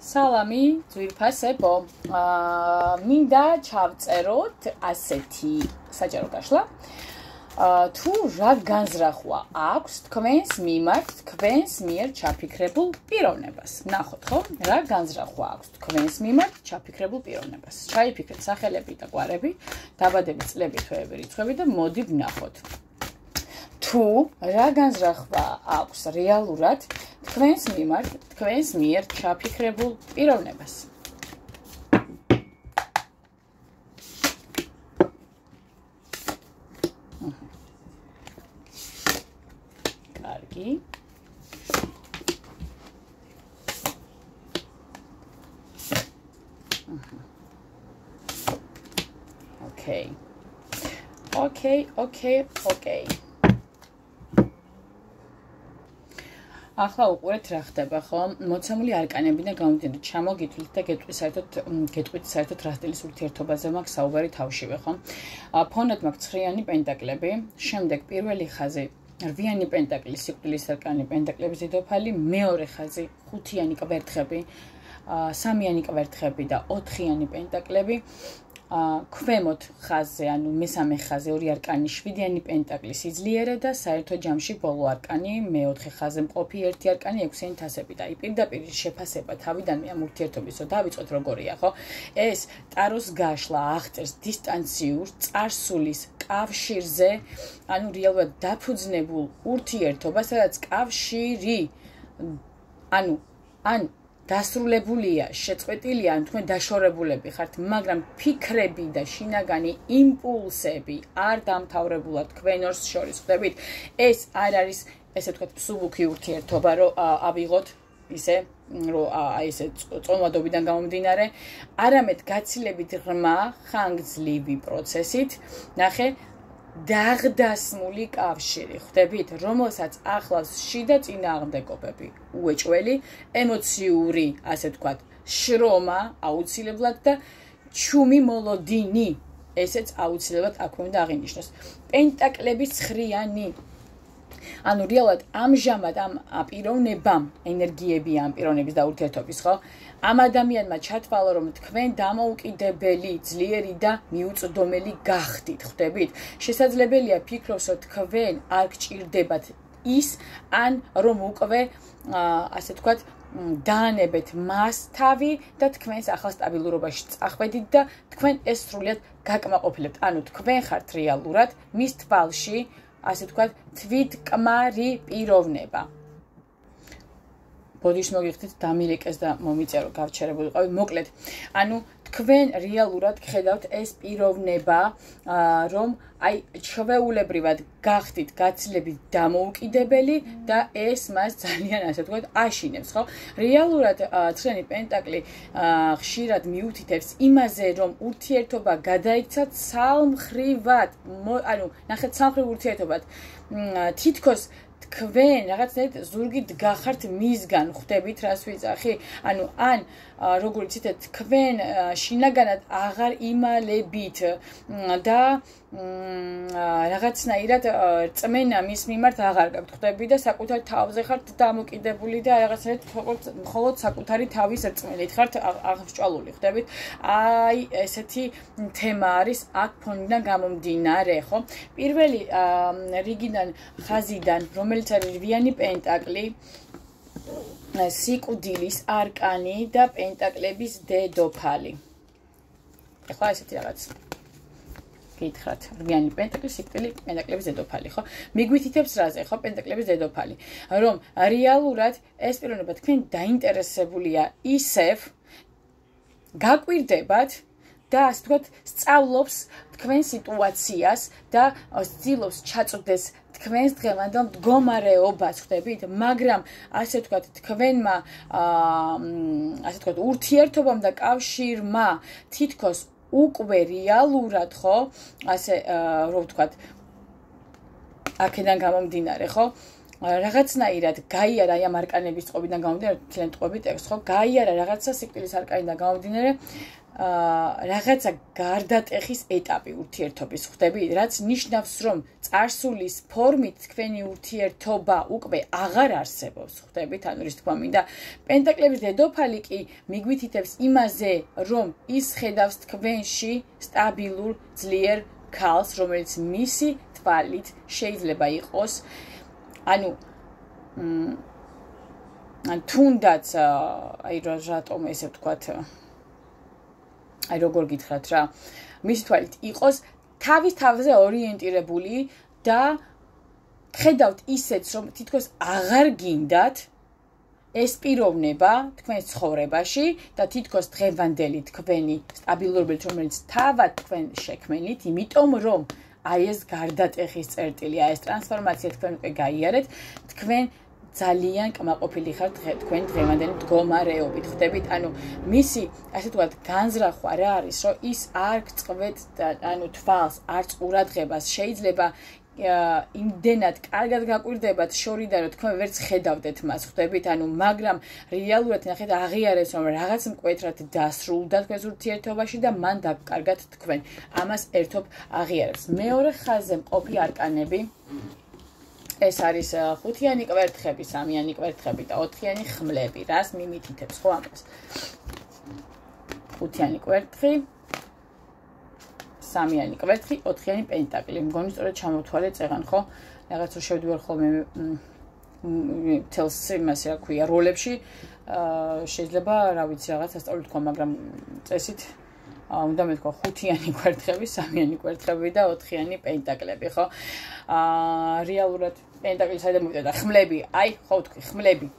სალამი, ძვირფასებო. მინდა ჩავწეროთ ასეთი საჯარო გაშლა. თუ რა განზრახვა აქვს თქვენს მიმართ თქვენს მიერ ჩაფიქრებულ პიროვნებას. ნახოთ, ხო? რა განზრახვა აქვს თქვენს მიმართ ჩაფიქრებულ პიროვნებას. ჩაიფიქრეთ სახელები და გვარები, დაბადების წლები, თვეები, რიცხვები და მოდი ვნახოთ. თუ რა განზრახვა აქვს რეალურად თქვენს მიმართ თქვენს მიერ ჩაფიქრებულ პიროვნებას. კარგი. ოკეი. ახლა უყურეთ რა ხდება, ხო? მოცემული არკანებიდან გამომდინარე, ჩამოგითვლით და გეტყვით საერთოდ რა სტილის ურთიერთობაზე მაქვს საუბარი თავშივე, ხო? ფონად მაქვს 9-იანი პენტაკლები, შემდეგ პირველი ხაზი 8-იანი პენტაკლის სიკვდილის არკანი პენტაკლების დედოფალი, მეორე ხაზი 5-იანი კვერთხები, 3-იანი კვერთხები და 4-იანი პენტაკლები. ქვემოთ ხაზზე, ანუ მესამე ხაზზე 2 არკანი 7-იანი პენტაკლის სიძლიერე და საერთო ჯამში ბოლო არკანი, მეოთხე ხაზზე მყოფი 1 არკანი 6-იანი თასები და პირდაპირ შეფასება თავიდანვე ამ ურთიერთობისო დავიწყოთ როგორია, ხო? ეს ტაროს გაშლა აღწერს დისტანციურ წარსულის კავშირზე, ანუ რეალურად დაფუძნებულ ურთიერთობას, სადაც კავშირი ან დასრულებულია, შეწყვეტილია, ან თქვენ დაშორებულები ხართ, მაგრამ ფიქრები და შინაგანი იმპულსები არ დამთავრებულად თქვენ ორს შორის ხდებით. ეს არ არის, ესე ვთქვათ, მსუბუქი ურთიერთობა, რომ ავიღოთ ისე, რომ ესე წონვადობიდან გამომდინარე, არამედ გაცილებით ღრმა, ხანგრძლივი პროცესით, ნახე, დაღდასმული კავშირი ხდებით, რომელსაც ახლავს შიდა წინააღმდეგობები, უეჭველი, ემოციური, ასე ვთქვათ, შრომა აუცილებლად და ჩუმი მოლოდინი, ესეც აუცილებლად აქვე უნდა აღინიშნოს. პენტაკლების 9-იანი. ანუ რეალურად ამჟამად ამ პიროვნებამ ენერგიებია ამ პიროვნების და ურთიერთობის, ხო? ამ ადამიანმა ჩათვალა, რომ თქვენ დამოუკიდებელი, ძლიერი და მიუწვდომელი გახდით, ხდებით? შესაძლებელია ფიქრობს, რომ თქვენ არ გჭირდებათ ის, ან რომ უკვე, ასე ვთქვათ, დაანებეთ მას თავი და თქვენს ახალ სტაბილურობაში წახვედით და თქვენ ეს სრულიად გაკმაყოფილებთ. ანუ თქვენ ხართ რეალურად მის თვალში, ასე ვთქვათ, თვითკმარი პიროვნება. ბოდიშს მოგიხდით დამილეკეს და მომიწერო გავჩერებული ყავი. მოკლედ, ანუ თქვენ რეალურად ხედავთ ეს პიროვნება, რომ აი ჩვეულებრივად გახდით გაცილებით დამოუკიდებელი და ეს მას ძალიან, ასე ვთქვათ, აშინებს, ხო? რეალურად 9-იანი პენტაკლი ხშირად მიუთითებს იმაზე, რომ ურთიერთობა გადაიქცათ სალმხრივად, ანუ ნახეთ, სალმხრივ ურთიერთობად თითქოს თქვენ რაღაცნაირად ზურგით გახართ მისგან, ხვდებით რას ვიძახი? ანუ ან როგორ იცით, თქვენ შინაგანად აღარ იმალებით და რაღაცნაირად წმენა მის მიმართ აღარ გაქვთ, ხვდები და საკუთარ თავზე ხართ დამოკიდებული და რაღაცნაირად მხოლოდ საკუთარი თავის რწმენით ხართ აღჭვალული, ხვდებით? აი ესეთი თემა არის აქ ფონიდან გამომდინარე, ხო? პირველი რიგიდან ხაზიდან, რომელიც არის 8-იანი პენტაკლი, სიკვდილის არკანი და პენტაკლების დედოფალი. ეხლა ესეთი რაღაც გითხრათ, 8-იანი პენტაკლი, სიკვდილი, პენტაკლების დედოფალი, ხო? მიგვითითებს რაზე, ხო, პენტაკლების დედოფალი, რომ რეალურად ეს პიროვნება თქვენ დაინტერესებულია ისევ გაკვირდებათ და ასე ვთქვათ, სწავლობს თქვენ სიტუაციას და ცდილობს ჩაწვდეს თქვენს დღევანდელ მდგომარეობას, ხდებით? მაგრამ ასე ვთქვათ, თქვენმა ასე ვთქვათ, ურთიერთობამ და კავშირმა თითქოს უკვე რეალურად, ხო? ასე რომ ვთქვათ, აქედან გამომდინარე, ხო? რაღაცნაირად გაიარა აი ამ არკანების წყობიდან გამომდინარე, თლენ წყობი ტექსტ ხო, გაიარა რაღაცა სიკვდილის არკანიდან გამომდინარე, რაღაცა გარდატეხის ეტაპი ურთიერთობის ხვდები, რაც ნიშნავს, რომ წარსულის ფორმით თქვენი ურთიერთობა უკვე აღარ არსებობს, ხვდებით, ანუ რის თქმა მინდა, პენტაკლების დედოფალი კი მიგვითითებს იმაზე, რომ ის ხედავს თქვენში სტაბილურ, ძლიერ ქალს, რომელიც მისი თვალით შეიძლება იყოს ანუ თუნდაც აი რატომ ესე ვთქვათ აი როგორ გითხრათ რა მის თვალით იყოს თავის თავზე ორიენტირებული და ხედავთ ისეც რომ თითქოს აღარ გინდათ ეს პიროვნება თქვენს ცხოვრებაში და თითქოს დღევანდელი თქვენი სტაბილურობით რომელიც თავად თქვენ შექმნით იმიტომ რომ აი ეს გარდატეხის წერტილია ეს ტრანსფორმაცია თქვენ უკვე გაიარეთ თქვენ ძალიან კმაყოფილი ხართ თქვენ დღევანდელი მდგომარეობით ხდებით ანუ მისი ასე ვთქვათ განზრახვა რა არის რომ ის არ გწყვეტ ანუ თვალს არც ყურადღებას შეიძლება იმდენად კარგად გაკვირდებათ შორიდან რომ თქვენ ვერც ხედავდეთ მას ხვდებით ანუ მაგრამ რეალურად ნახეთ აღიარეს რომ რაღაც მკვეთრად დასრულდა თქვენს ურთიერთობაში და მან დაკარგათ თქვენ ამას ერთობ აღიარებს მეორე ხაზზე მყოფი არკანები ეს არის ხუთიანი კვერთხები, სამიანი კვერთხები და ოთხიანი ხმლები. რას მიმითითებს ხო ამას? ხუთიანი კვერთხი, სამიანი კვერთხი, ოთხიანი პენტაკლი. მგონი სწორედ ჩამოვთვალე წეღან, ხო? რაღაც რო შევდივარ ხოლმე თელს იმას რა ქვია, როლებში შეიძლება რა ვიცი რაღაც ასწავლით ხო, მაგრამ წესით უნდა მეთქვა ხუთიანი კვერთხები, სამიანი კვერთხები და ოთხიანი პენტაკლები, ხო? რეალურად პენტაკლი საერთოდ მოვიდა და ხმლები, აი, ხო ვთქვი,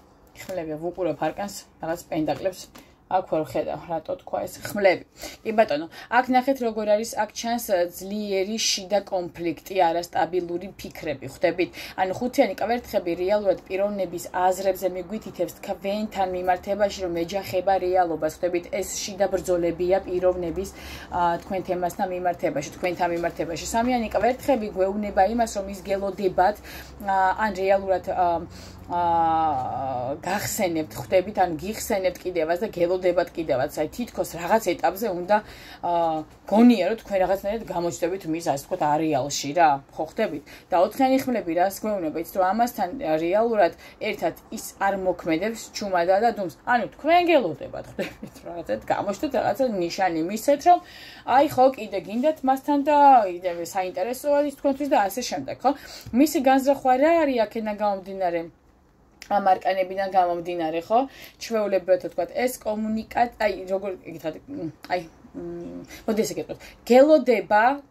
ხმლები ვუყურებ არკანს, რაღაც პენტაკლებს აქ ვერ ხედავ, რატო თქვა ეს ხმლები. კი ბატონო, აქ ნახეთ როგორ არის, აქ ჩანს ძლიერი შიდა კონფლიქტი, არასტაბილური ფიქრები, ხვდებით? ანუ ხუთიანი კვერთხები რეალურად პიროვნების აზრებზე მიგვითითებს თქვენთან მიმართებაში, რომ ეჯახება რეალობას, ხვდებით? ეს შიდა ბრძოლებია პიროვნების თქვენ თემასთან მიმართებაში, თქვენთან მიმართებაში. სამიანი კვერთხები გვეუბნება იმას, რომ ის გელოდებათ, ან რეალურად გახსენებთ, ხვდებით, ან გიხსენებთ კიდევაც და გელოდებათ კიდევაც, აი თითქოს რაღაც ეტაპზე უნდა გონია, რომ თქვენ რაღაცნაირად გამოჩნდებით მის, ასე ვთქვათ, არეალში რა, ხო ხვდებით? და ოთხიანი ხმლები რას გვეუბნება, იცით, რომ ამასთან რეალურად ერთად ის არ მოქმედებს ჩუმადა და დუმს. ანუ თქვენ გელოდებათ, ხვდებით, რაღაცად გამოჩნდეთ რაღაცა ნიშანი მისცეთ, რომ აი ხო, კიდე გინდათ მასთან და კიდევ საინტერესოა ის თქვენთვის და ასე შემდეგ, ხო? მისი განზრახვა რა არის აქედან გამომდინარე? ამ არკანებიდან გამომდინარე, ხო? ჩვეულებრივად ვთქვათ, ეს კომუნიკაცია, აი, როგორ გითხრათ, აი, მოდი ესე გეტყვით. გელოდებათ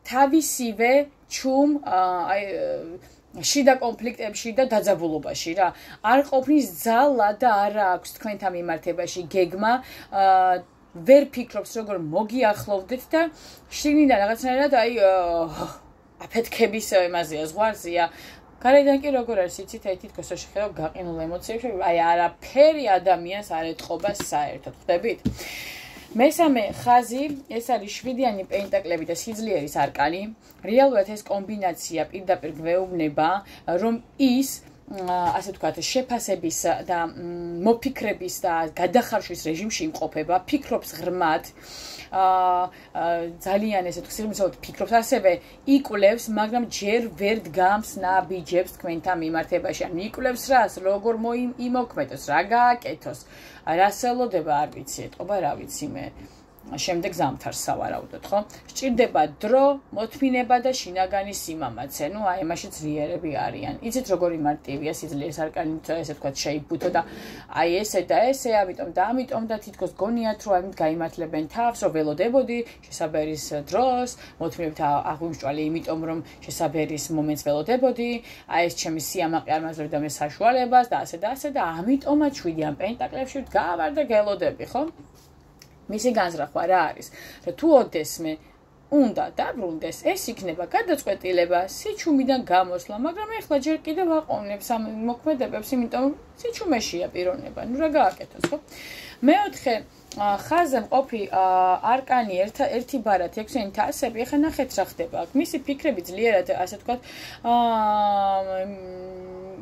თავისივე ჩუმ, აი, შიდა კონფლიქტებში და დაძაბულობაში რა. არ ყოფნის ძალა და არ აქვს თქვენთან მიმართებაში გეგმა, ვერ ფიქრობს, როგორ მოგიახლოვდეთ და შიგნიდან რაღაცნაირად აი აფეთქების იმაზეა, ზღვარზეა. გარედან კი როგორ არის იცით აი თითქოს რა შეხედავ გაყინულ ემოციებში აი არაფერი ადამიანს არ ეთყობა საერთოდ ხვდებით მესამე ხაზი ეს არის შვიდიანი პენტაკლები და სიძლიერის არკანი რეალურად ეს კომბინაცია პირდაპირ გვეუბნება რომ ის ასე ვთქვათ შეფასების და მოფიქრების და გადახარშვის რეჟიმში იმყოფება ფიქრობს ღრმად ძალიან ესე ვთქვათ ფიქრობს ასევე იკვლევს მაგრამ ჯერ ვერ დგამს ნაბიჯებს თქვენთან მიმართებაში ან იკვლევს რას როგორ იმოქმედოს რა გააკეთოს რას ელოდება არ ვიცი ეტყობა რა ვიცი მე შემდეგ ზამთარს სავარაუდოდ ხო სჭირდება დრო მოთმინება და შინაგანი სიმამაცე ნუ აი მაშინ ძლიერები არიან იცით როგორი მარტივია სიძლიერის არკანი ესე ვთქვათ შეიბუთო და აი ესე და ესე ამიტომ და თითქოს გონიათ რომ ამით გაიმართლებენ თავს რომ ველოდებოდი შესაბერის დროს მოთმინებთ აღვიმსჭვალე იმიტომ რომ შესაბერის მომენტს ველოდებოდი აი ეს ჩემი სიამაყე არ მაძლევდა მე საშუალებას და ასე და ამიტომაც შვიდიან პენტაკლებში ვდგავარ და გელოდები ხო მისი განზრახვა რა არის? რომ თუ ოდესმე უნდა დაბრუნდეს, ეს იქნება გადაწყვეტილება სიჩუმიდან გამოსვლა, მაგრამ ეხლა ჯერ კიდევ აყოვნებს ამ მოქმედებებს, იმიტომ რომ სიჩუმეშია პიროვნება. ნუ რა გააკეთოს, ხო? მეოთხე ხაზზე მყოფი არკანი ერთი ბარათი 6-იანი თასები, ეხლა ნახეთ რა ხდება. მისი ფიქრები ძლიერად, ასე ვთქვათ,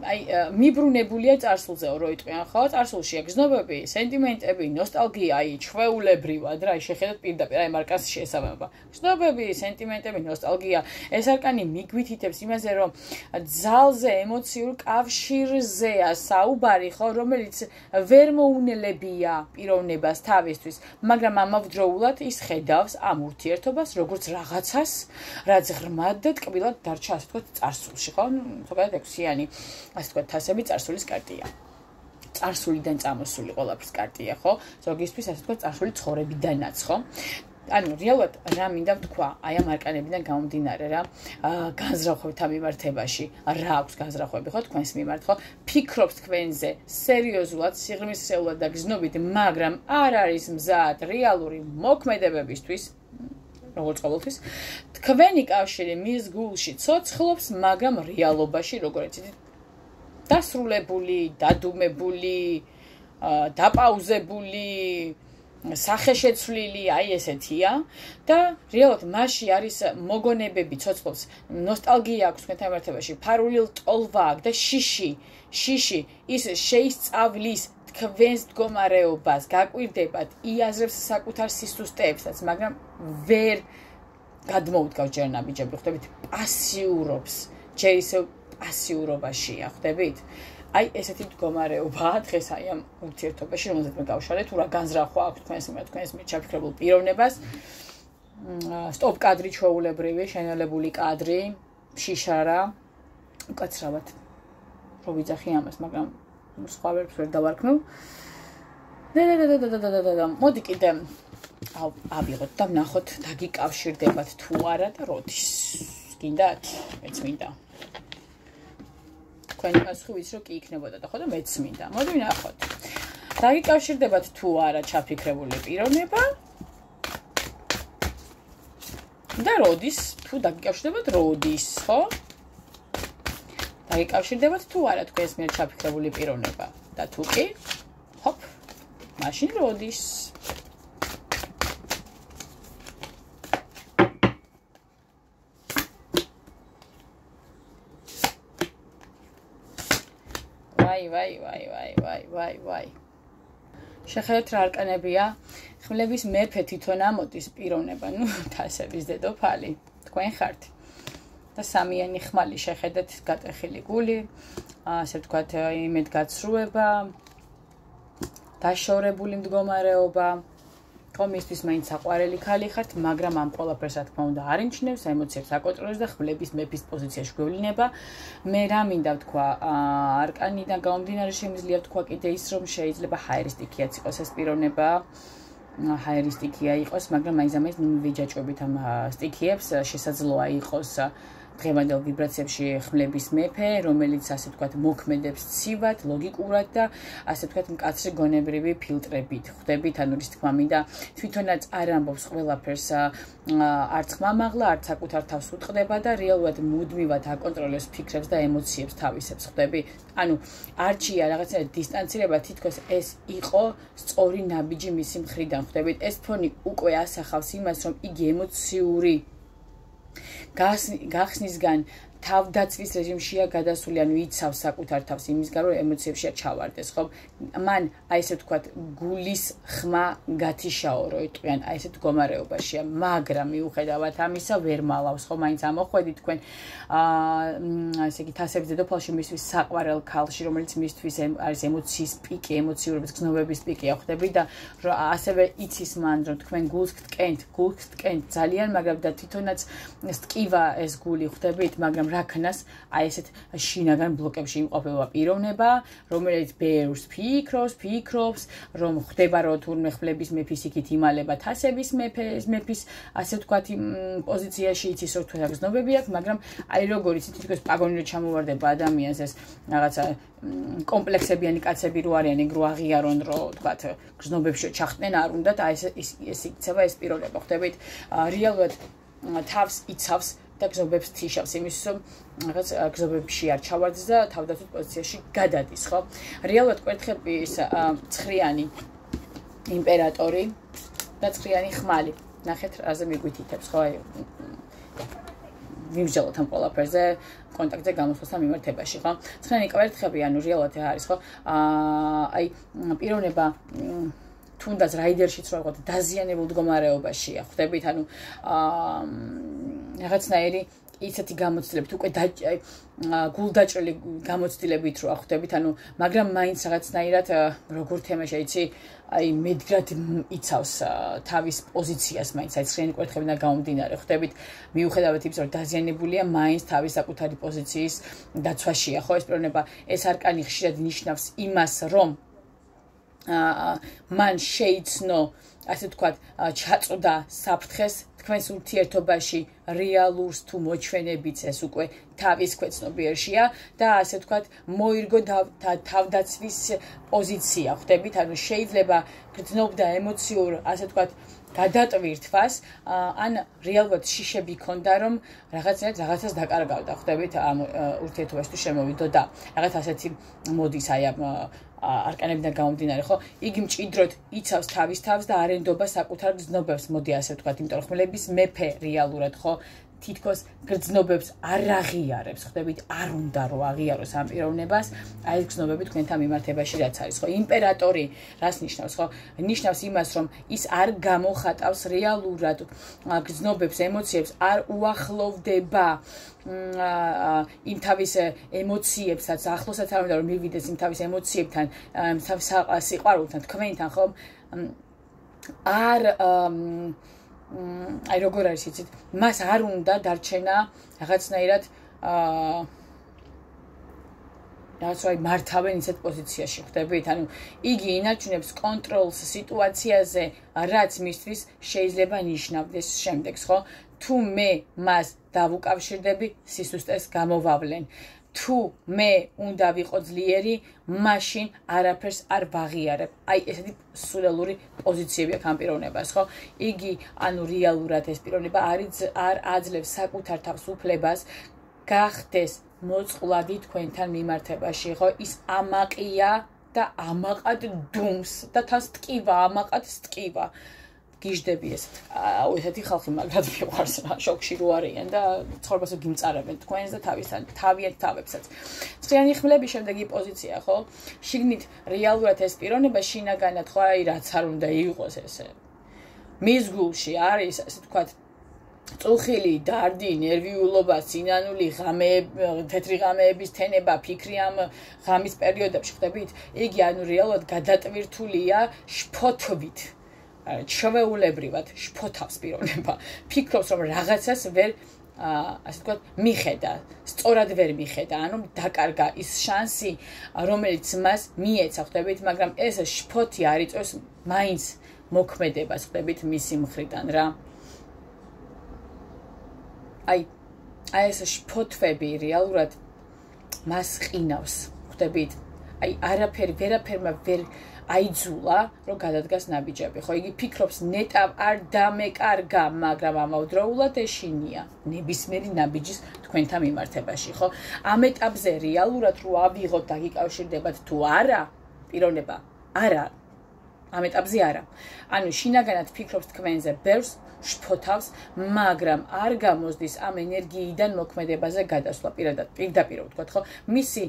აი მიბრუნებულია წარსულზეო რო იტყვიან ხო წარსულშია გზნობები სენტიმენტები ნოსტალგია აი ჩვეულებრივად რა შეხედოთ პირდაპირ აი მარკას შეესაბამება გზნობები სენტიმენტები ნოსტალგია ეს არკანი მიგვითითებს იმაზე რომ ძალზე ემოციურ კავშირზეა საუბარი ხო რომელიც ვერ მოუნელებია პიროვნებას თავისთვის მაგრამ ამავდროულად ის ხედავს ამ ურთიერთობას როგორც რაღაცას რაც ღრმად და ტკბილად დარჩა ასე ვთქვათ წარსულში ხო ზოგადად 6-იანი ასე ვთქვათ თასები წარსულის კარტია წარსულიდან წამოსული ყველაფრის კარტია ხო ზოგისთვის ასე ვთქვათ წარსული ცხოვრებიდანაც ხო ანუ რეალურად რა მინდა ვთქვა აი ამ არკანებიდან გამომდინარე რა განზრახვებთან მიმართებაში რა აქვს განზრახვები ხო თქვენს მიმართ ხო ფიქრობს თქვენზე სერიოზულად სიღრმისეულად და გზნობით მაგრამ არ არის მზად რეალური მოქმედებებისთვის როგორც ყოველთვის თქვენი კავშირი მის გულში ცოცხლობს მაგრამ რეალობაში როგორც იცით დასრულებული დადუმებული დაპაუზებული სახეშეცვლილი აი ესეთია და რეალურად მასში არის მოგონებები ცოცხლობს ნოსტალგია აქვს თქვენთან მიმართებაში ფარული ტოლვა აქვს და შიში ის შეისწავლის თქვენს მდგომარეობას გაკვირდებათ იაზრებს საკუთარ სისუსტეებსაც მაგრამ ვერ გადმოუდგავს ჯერ ნაბიჯები ხვდებით პასიურობს ჯერ ისევ პასიურობაშია ხვდებით აი ესეთი მდგომარეობაა დღეს აი ამ ურთიერთობაში რომელზეც მე გავშალეთ თუ რა განზრახვა აქვს თქვენს მიერ ჩაფიქრებულ პიროვნებას სტოპ კადრი ჩვეულებრივი შენელებული კადრი შიშარა უკაცრავად რო ვიძახი ამას მაგრამ სხვა ვერც ვერ დავარქმევ და მოდი კიდე ავიღოთ და ვნახოთ დაგიკავშირდებათ თუ არა და როდის გინდათ მეც მინდა თქვენი პასუხი ვიცი რომ კი იქნებოდა და ხო და მეც მინდა მოდი ვნახოთ დაგიკავშირდებათ თუ არა ჩაფიქრებული პიროვნება და როდის თუ დაგიკავშირდებათ როდის ხო დაგიკავშირდებათ თუ არა თქვენს მიერ ჩაფიქრებული პიროვნება და თუ კი ჰოპ მაშინ როდის ვაი შეხედეთ რა არკანებია ხმლების მეფე თვითონ ამოდის პიროვნება ნუ თასების დედოფალი თქვენ ხართ და სამიანი ხმალი შეხედეთ გატეხილი გული ასე ვთქვათ იმედგაცრუება დაშორებული მდგომარეობა კომისთვის მაინც საყვარელი ქალი ხართ მაგრამ ამ ყველაფერს რა თქმა უნდა არ იმჩნევს ემოციებს აკონტროლებს და ხმლების მეფის პოზიციაში გვევლინება მე რა მინდა ვთქვა არკანიდან გამომდინარე შემიძლია ვთქვა კიდე ის რომ შეიძლება ჰაერისტიკიაც იყოს ეს პიროვნება ჰაერისტიკია იყოს მაგრამ მაინც ამას მივიჯაჭვებით ამ სტიქიებს შესაძლოა იყოს დღევანდელ ვიბრაციებში ხმლების მეფე, რომელიც ასე ვთქვათ მოქმედებს ცივად, ლოგიკურად და ასე ვთქვათ მკაცრი გონებრივი ფილტრებით. ხვდებით, ანუ რის თქმა მინდა, თვითონაც არ ამბობს ყველაფერს არც ხმამაღლა, არც საკუთარ თავს უტყდება და რეალურად მუდმივად აკონტროლებს ფიქრებს და ემოციებს თავისებს. ხვდები? ანუ არჩია რაღაცა დისტანცირება, თითქოს ეს იყო სწორი ნაბიჯი მისი მხრიდან. ხვდებით? ეს ფონი უკვე ასახავს იმას, რომ იგი ემოციური გახსნისგან თავდაცვის რეჟიმშია გადასული, ანუ იცავს საკუთარ თავს იმისგან, რომ ემოციებშია ჩავარდეს, ხო? მან აი ესე ვთქვათ, გულის ხმა გათიშაო, რო იტყვიან, აი ესეთ მდგომარეობაშია, მაგრამ მიუხედავად ამისა ვერ მალავს, ხო? მაინც ამოხვედით თქვენ ესე იგი თასების დედოფალში მისთვის საყვარელ ქალში, რომელიც მისთვის არის ემოციის პიკი, ემოციურობის გზნობების პიკი, ხვდები და ასევე იცის მან, რომ თქვენ გულს გტკენთ ძალიან, მაგრამ და თვითონაც სტკივა ეს გული, ხვდებით, მაგრამ რაკნას აი ესეთ შინაგან ბლოკებში იმყოფება პიროვნება, რომელიც ბევრს ფიქრობს, რომ ხდება რომ თურმე ხმლების მეფის იქით იმალება თასების მეფის, ასე ვთქვათ, პოზიციაში იცის რომ თქვენ გზნობები აქვს, მაგრამ აი როგორ იცით თითქოს პაგონი რო ჩამოვარდება ადამიანს ეს რაღაცა კომპლექსებიანი კაცები რო არიან, ეგ რო აღიარონ რომ ვთქვათ გზნობებში ჩახტნენ არ უნდათ, აი ეს იქცევა ეს პიროვნება, ხვდებით? რეალურად თავს იცავს და გზობებს თიშავს იმის რომ რაღაც გზობებში არ ჩავარდეს და თავდაცვის პოზიციაში გადადის, ხო? რეალურად კვერთხების ცხრიანი იმპერატორი და ცხრიანი ხმალი. ნახეთ, რაზე მიგვითითებს, ხო? აი ვიმსჯელოთ ამ ყველაფერზე კონტაქტზე გამოსვლასთან მიმართებაში, ხო? ცხენი კვერთხები, ანუ რეალურად არის, ხო? აი პიროვნება თუნდაც რაიდერშიც რა ვთქვათ, დაზიანებულ მდგომარეობაშია, ხვდებით, ანუ რაღაცნაირი ისეთი გამოცდილებით, უკვე გულდაჭრილი გამოცდილებით რო ხვდებით, ანუ მაგრამ მაინც რაღაცნაირად როგორ თემაშია, იცი, აი მედგრად იცავს თავის პოზიციას, მაინც აი ცხენი კვერთხებიდან გამომდინარე, ხვდებით, მიუხედავად იმისა, რომ დაზიანებულია, მაინც თავის საკუთარი პოზიციის დაცვაშია, ხო, ეს პიროვნება, ეს არკანი ხშირად ნიშნავს იმას, რომ მან შეიცნო, ასე ვთქვათ, ჩაწვდა საფრთხეს თქვენს ურთიერთობაში რეალურს თუ მოჩვენებიც ეს უკვე თავის ქვეცნობიერშია და ასე ვთქვათ, მოირგო თავდაცვის პოზიცია, ხვდებით, ანუ შეიძლება გრძნობდა ემოციურ, ასე ვთქვათ, გადატვირთვას, ან რეალურად შიშები ქონდა, რომ რაღაცას დაკარგავდა, ხვდებით, ამ ურთიერთობაში თუ შემოვიდო და რაღაც ასეთი მოდის აი ამ არკანებიდან გამომდინარე, ხო? იგი მჭიდროდ იცავს თავის თავს და არ ენდობა საკუთარ გრძნობებს, მოდი ასე ვთქვათ, იმიტომ რომ ხმლების მეფე რეალურად, ხო? თითქოს გრძნობებს არ აღიარებს, ხვდებით, არ უნდა რომ აღიაროს ამ პიროვნებას, აი ეს გრძნობები თქვენთან მიმართებაში რაც არის, ხო? იმპერატორი რას ნიშნავს, ხო? ნიშნავს იმას, რომ ის არ გამოხატავს რეალურად გრძნობებს, ემოციებს, არ უახლოვდება იმ თავის ემოციებსაც, ახლოსაც არ უნდა რომ მივიდეს იმ თავის ემოციებთან, თავის სიყვარულთან, თქვენთან, ხო? არ აი როგორ არის იცით, მას არ უნდა დარჩენა რაღაცნაირად რაღაცაი მართავენ ისეთ პოზიციაში, ხვდებით? ანუ იგი ინარჩუნებს კონტროლს სიტუაციაზე, რაც მისთვის შეიძლება ნიშნავდეს შემდეგს, ხო? თუ მე მას დავუკავშირდები, სისუსტეს გამოვავლენ. თუ მე უნდა ვიყო ძლიერი, მაშინ არაფერს არ ვაღიარებ. აი ესეთი სულელური პოზიციები აქვს ამ პიროვნებას, ხო? იგი ანუ რეალურად ეს პიროვნება არ აძლევს საკუთარ თავს უფლებას გახდეს მოწყვლადი თქვენთან მიმართებაში, ხო? ის ამაყია და ამაყად დუმს და თავს ტკივა, ამაყად სტკივა. გიждები ესეთი ხალხი მაგრად მიყვარს, შოკში რო არიან და ცხოვრებას გიმწარებენ თქვენს და თავისთან თავიანთ თავებსაც. ცხიანი ხმლების შემდეგი პოზიცია, ხო? შიგნით რეალურად ეს პიროვნება შინაგანად, ხო, აი რაც არ უნდა იყოს ესე. მის გულში არის, ასე ვთქვათ, წუხილი, დარდი, ნერვიულობა, სინანული, თეთრი ღამეების თენება, ფიქრი ამ ღამის პერიოდებში, ხვდებით? იგი ანუ რეალურად გადატვირთულია შფოთვით. ჩვეულებრივად შფოთავს პიროვნება. ფიქრობს, რომ რაღაცას ვერ ასე ვთქვათ, მიხედა, სწორად ვერ მიხედა, ანუ დაკარგა ის შანსი, რომელიც მას მიეცა, ხვდებით, მაგრამ ეს შფოთი არ იწვევს მაინც მოქმედებას, ხვდებით, მისი მხრიდან რა. აი ეს შფოთვები რეალურად მას ყინავს, ხვდებით? აი ვერაფერმა ვერ აიძულა, რომ გადადგას ნაბიჯები, ხო? იგი ფიქრობს, ნეტავ არ დამეკარგა, მაგრამ ამავდროულად ეშინია ნებისმიერი ნაბიჯის თქვენთან მიმართებაში, ხო? ამ ეტაპზე რეალურად რო ავიღოთ და გიკავშირდებათ თუ არა, პიროვნება არა. ამ ეტაპზე არა. ანუ შინაგანად ფიქრობს თქვენზე, ბევრს შფოთავს, მაგრამ არ გამოსდის ამ ენერგიიდან მოქმედებაზე გადასვლა პირდაპირ ვთქვათ, ხო? მისი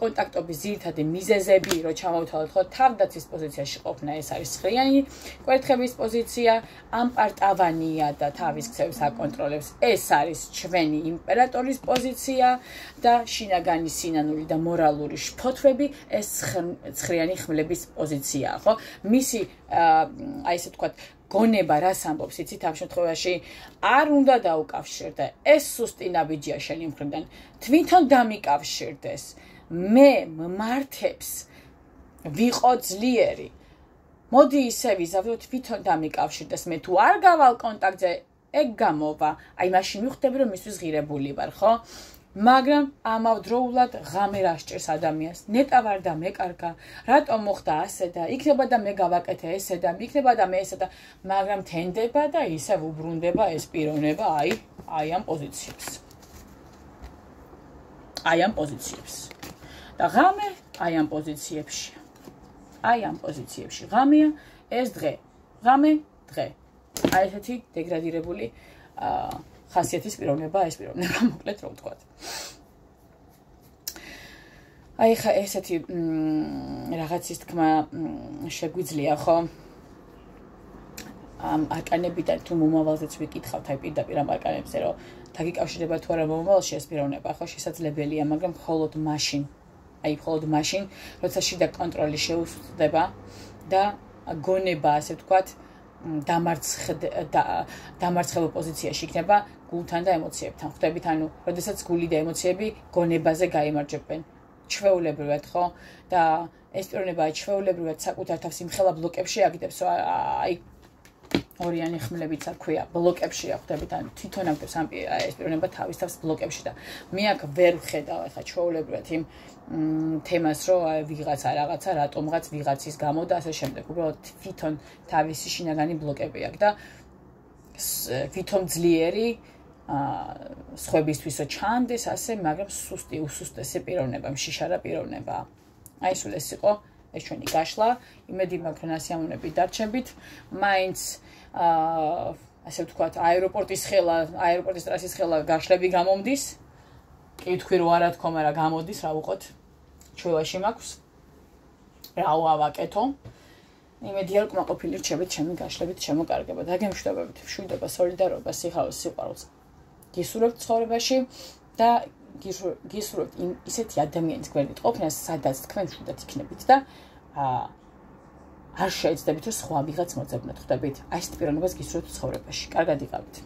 კონტაქტობის ძირითადი მიზეზები, რო ჩამოვთვალოთ, ხო, თავდაცვის პოზიციაში ყოფნა, ეს არის ცხრიანი კვერთხების პოზიცია, ამპარტავანია და თავის ქცევებს აკონტროლებს. ეს არის ჩვენი იმპერატორის პოზიცია და შინაგანი სინანული და მორალური შფოთვები, ეს ცხრიანი ხმლების პოზიციაა, ხო? მისი აი ესე ვთქვათ, გონება რას ამბობს, იცით, ამ შემთხვევაში არ უნდა დაუკავშირდე. ეს სუსტი ნაბიჯია შენი მხრიდან. თვითონ დამიკავშირდეს. მე მმართებს ვიყო ძლიერი. მოდი ისე ვიზავდო, თვითონ დამიკავშირდეს. მე თუ არ გავალ კონტაქტზე, ეგ გამოვა. აი მაშინ მივხვდები, რომ მისთვის ღირებული ვარ, ხო? მაგრამ ამავდროულად ღამე რა სჭირს ადამიანს, ნეტავ არ დამეკარგა, რატომ მოხდა ასე და იქნება და მე გავაკეთე ესე და იქნება და მე ესე და მაგრამ თენდება და ისევ უბრუნდება ეს პიროვნება აი ამ პოზიციებს. აი ამ პოზიციებს. და ღამე აი ამ პოზიციებში. აი ამ პოზიციებში ღამეა ეს დღე. ღამე დღე. აი ესეთი დეგრადირებული ხასიათის პიროვნება ეს პიროვნება მოკლედ რომ ვთქვათ. აი ხა ესეთი რაღაცის თქმა შეგვიძლია ხო? ამ არკანებიდან თუ მომავალზეც ვიკითხავთ აი პირდაპირ ამ არკანებზე რომ დაგიკავშირება თუ არა მომავალში ეს პიროვნება ხო შესაძლებელია, მაგრამ მხოლოდ მაშინ როცა შიდა კონტროლი შეუსწრდება და გონება ასე ვთქვათ დამარცხებულ პოზიციაში იქნება გულთან და ემოციებთან. ხვდებით, ანუ როდესაც გული და ემოციები გონებაზე გაიმარჯვებენ. ჩვეულებრივად ხო და ეს პიროვნება ჩვეულებრივად საკუთარ თავს იმხელა ბლოკებში აგდებს აი ორიანი ხმლებიც აქვია ბლოკებშია ხვდებით ან თვითონ აგდებს ამ ეს პიროვნება თავის თავს ბლოკებში და მე აქ ვერ ვხედავ ახლა ჩვეულებრივად იმ თემას რომ ვიღაცა რაღაცა რატომღაც ვიღაცის გამო და ასე შემდეგ უბრალოდ თვითონ თავისი შინაგანი ბლოკები აქვს და თვითონ ძლიერი სხვებისთვისო ჩანდეს ასე მაგრამ სუსტი უსუსტესი პიროვნება მშიშარა პიროვნება აი სულ ეს იყო ეს ჩვენი გაშლა იმედი მაქვს რომ ასიამოვნები დარჩებით მაინც ასე ვთქვათ აეროპორტის ტრასის ხელა გაშლები გამომდის კი თქვი რომ არა თქო მაგრამ გამოდის რა ვუყოთ ჩვევაში მაქვს რა ვავაკეთო იმედი არ კმაყოფილი რჩებით ჩემი გაშლებით შემოკარგება და გემშვიდობებით მშვიდობა სოლიდარობა სიხარულს სიყვარულს გისურვებთ ცხოვრებაში და გისურვებთ ისეთი ადამიანის გვერდით ყოფნას სადაც თქვენ მშვიდად იქნებით და არ შეეცდებით რომ სხვა ვიღაც მოძებნოთ ხვდებით აი ეს პიროვნებას გისურვებთ ცხოვრებაში კარგად იყავით